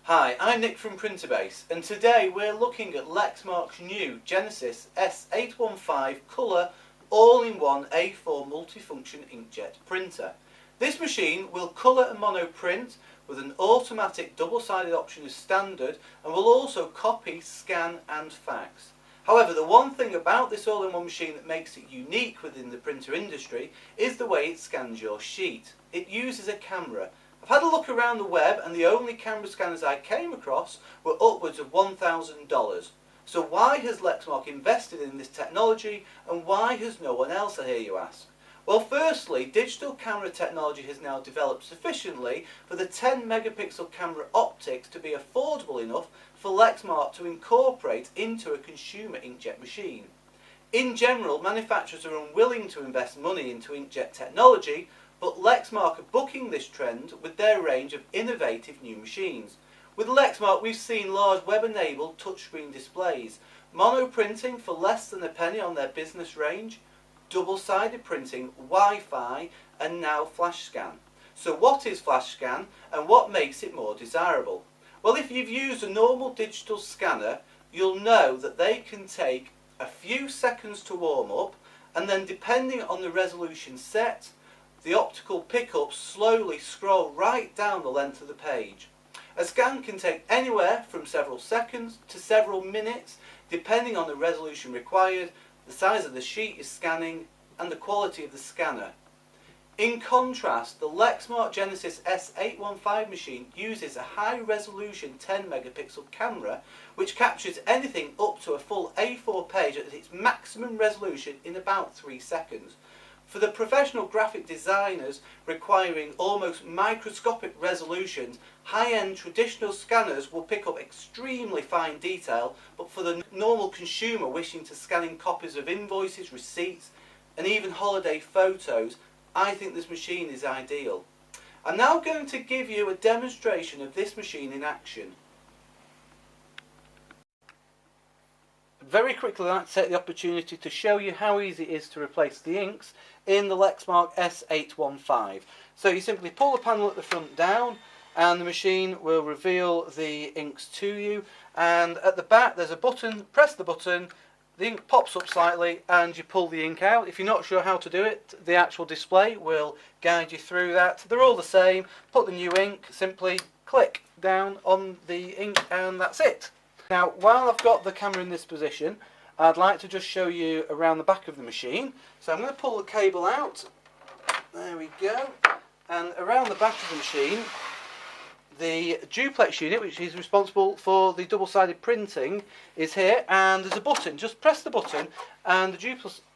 Hi, I'm Nick from Printerbase, and today we're looking at Lexmark's new Genesis S815 colour all-in-one A4 multifunction inkjet printer. This machine will colour and mono print with an automatic double-sided option as standard, and will also copy, scan and fax. However, the one thing about this all-in-one machine that makes it unique within the printer industry is the way it scans your sheet. It uses a camera. I've had a look around the web, and the only camera scanners I came across were upwards of $1,000. So why has Lexmark invested in this technology, and why has no one else, I hear you ask? Well, firstly, digital camera technology has now developed sufficiently for the 10 megapixel camera optics to be affordable enough for Lexmark to incorporate into a consumer inkjet machine. In general, manufacturers are unwilling to invest money into inkjet technology, but Lexmark are bucking this trend with their range of innovative new machines. With Lexmark, we've seen large web-enabled touchscreen displays, mono printing for less than a penny on their business range, double-sided printing, Wi-Fi, and now flash scan. So what is flash scan, and what makes it more desirable? Well, if you've used a normal digital scanner, you'll know that they can take a few seconds to warm up, and then depending on the resolution set, the optical pickups slowly scroll right down the length of the page. A scan can take anywhere from several seconds to several minutes, depending on the resolution required, the size of the sheet is scanning, and the quality of the scanner. In contrast, the Lexmark Genesis S815 machine uses a high-resolution 10 megapixel camera which captures anything up to a full A4 page at its maximum resolution in about 3 seconds. For the professional graphic designers requiring almost microscopic resolutions, high-end traditional scanners will pick up extremely fine detail, but for the normal consumer wishing to scan in copies of invoices, receipts and even holiday photos, I think this machine is ideal. I'm now going to give you a demonstration of this machine in action. Very quickly, I'd like to take the opportunity to show you how easy it is to replace the inks in the Lexmark S815. So you simply pull the panel at the front down, and the machine will reveal the inks to you, and at the back there's a button. Press the button, the ink pops up slightly, and you pull the ink out. If you're not sure how to do it, the actual display will guide you through that. They're all the same. Put the new ink, simply click down on the ink, and that's it. Now, while I've got the camera in this position, I'd like to just show you around the back of the machine. So I'm going to pull the cable out. There we go. And around the back of the machine, the duplex unit, which is responsible for the double-sided printing, is here, and there's a button. Just press the button and the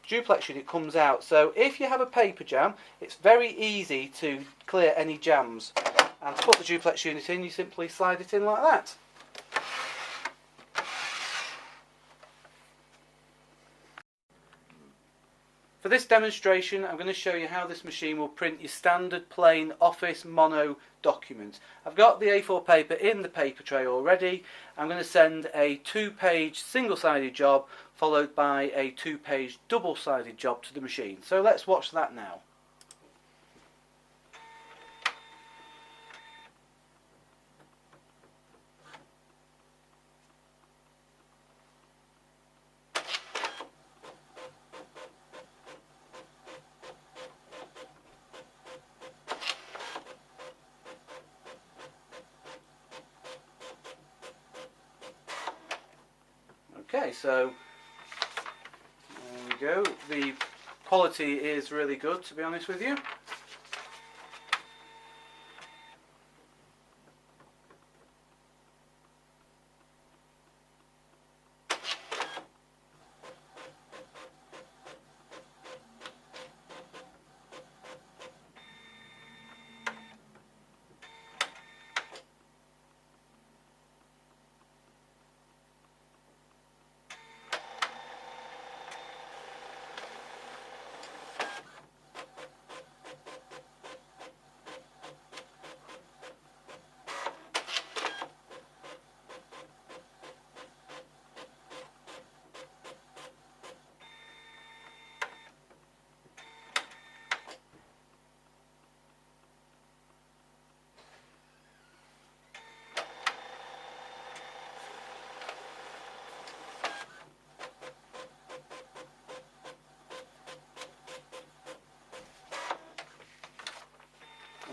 duplex unit comes out. So if you have a paper jam, it's very easy to clear any jams. And to put the duplex unit in, you simply slide it in like that. For this demonstration, I'm going to show you how this machine will print your standard plain office mono document. I've got the A4 paper in the paper tray already. I'm going to send a 2-page single-sided job followed by a 2-page double-sided job to the machine. So let's watch that now. Okay, so there we go. The quality is really good, to be honest with you.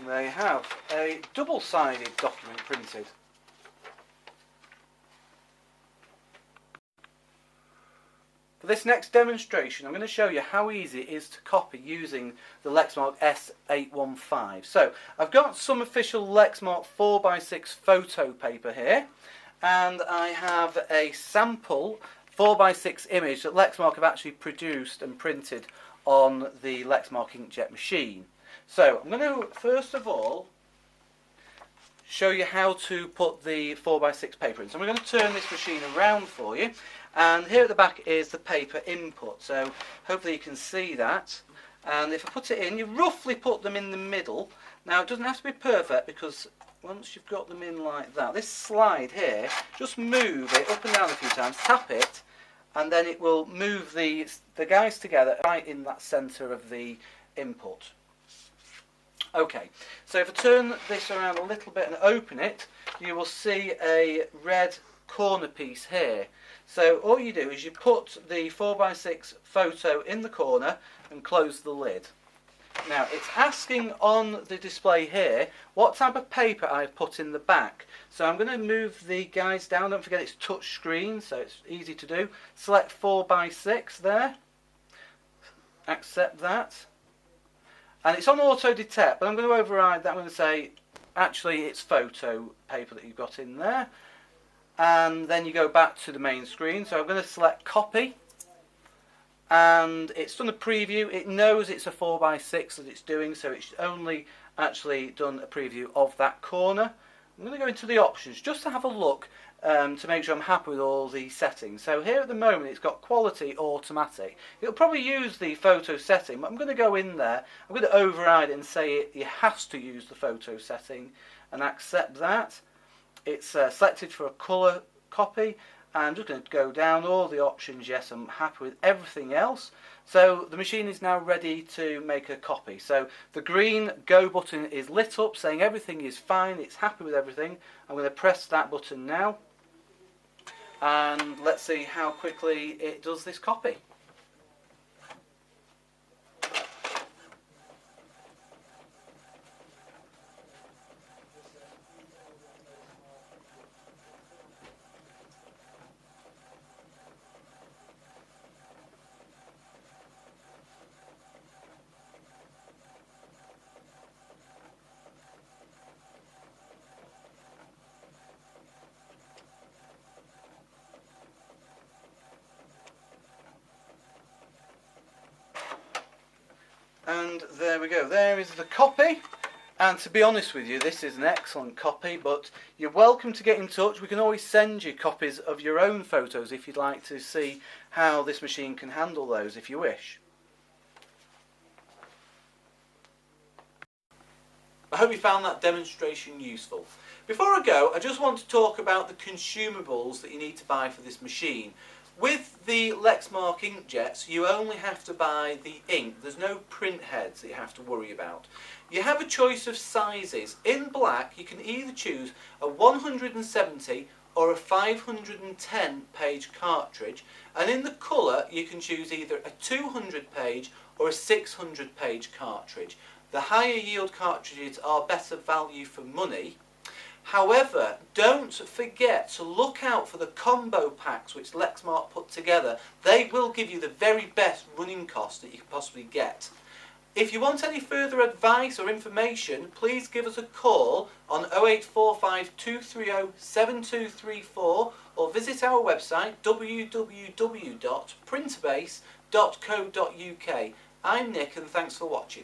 There you have a double-sided document printed. For this next demonstration, I'm going to show you how easy it is to copy using the Lexmark S815. So, I've got some official Lexmark 4x6 photo paper here, and I have a sample 4x6 image that Lexmark have actually produced and printed on the Lexmark inkjet machine. So, I'm going to first of all show you how to put the 4x6 paper in. So I'm going to turn this machine around for you, and here at the back is the paper input, so hopefully you can see that. And if I put it in, you roughly put them in the middle. Now it doesn't have to be perfect, because once you've got them in like that, this slide here, just move it up and down a few times, tap it, and then it will move the guys together right in that centre of the input. Okay, so if I turn this around a little bit and open it, you will see a red corner piece here. So all you do is you put the 4x6 photo in the corner and close the lid. Now it's asking on the display here what type of paper I've put in the back. So I'm going to move the guys down. Don't forget it's touch screen, so it's easy to do. Select 4x6 there. Accept that. And it's on auto detect, but I'm going to override that. I'm going to say, actually, it's photo paper that you've got in there. And then you go back to the main screen. So I'm going to select copy. And it's done a preview. It knows it's a 4x6 that it's doing, so it's only actually done a preview of that corner. I'm going to go into the options just to have a look to make sure I'm happy with all the settings. So here at the moment it's got quality automatic. It'll probably use the photo setting, but I'm going to go in there, I'm going to override it and say it has to use the photo setting and accept that. It's selected for a colour copy. I'm just going to go down all the options. Yes, I'm happy with everything else. So the machine is now ready to make a copy. So the green go button is lit up saying everything is fine, it's happy with everything. I'm going to press that button now. And let's see how quickly it does this copy. And there we go, there is the copy. And to be honest with you, this is an excellent copy, but you're welcome to get in touch. We can always send you copies of your own photos if you'd like to see how this machine can handle those if you wish. I hope you found that demonstration useful. Before I go, I just want to talk about the consumables that you need to buy for this machine. With the Lexmark inkjets, you only have to buy the ink. There's no print heads that you have to worry about. You have a choice of sizes. In black, you can either choose a 170 or a 510 page cartridge, and in the colour, you can choose either a 200 page or a 600 page cartridge. The higher yield cartridges are better value for money. However, don't forget to look out for the combo packs which Lexmark put together. They will give you the very best running cost that you can possibly get. If you want any further advice or information, please give us a call on 0845 230 7234 or visit our website www.printerbase.co.uk. I'm Nick and thanks for watching.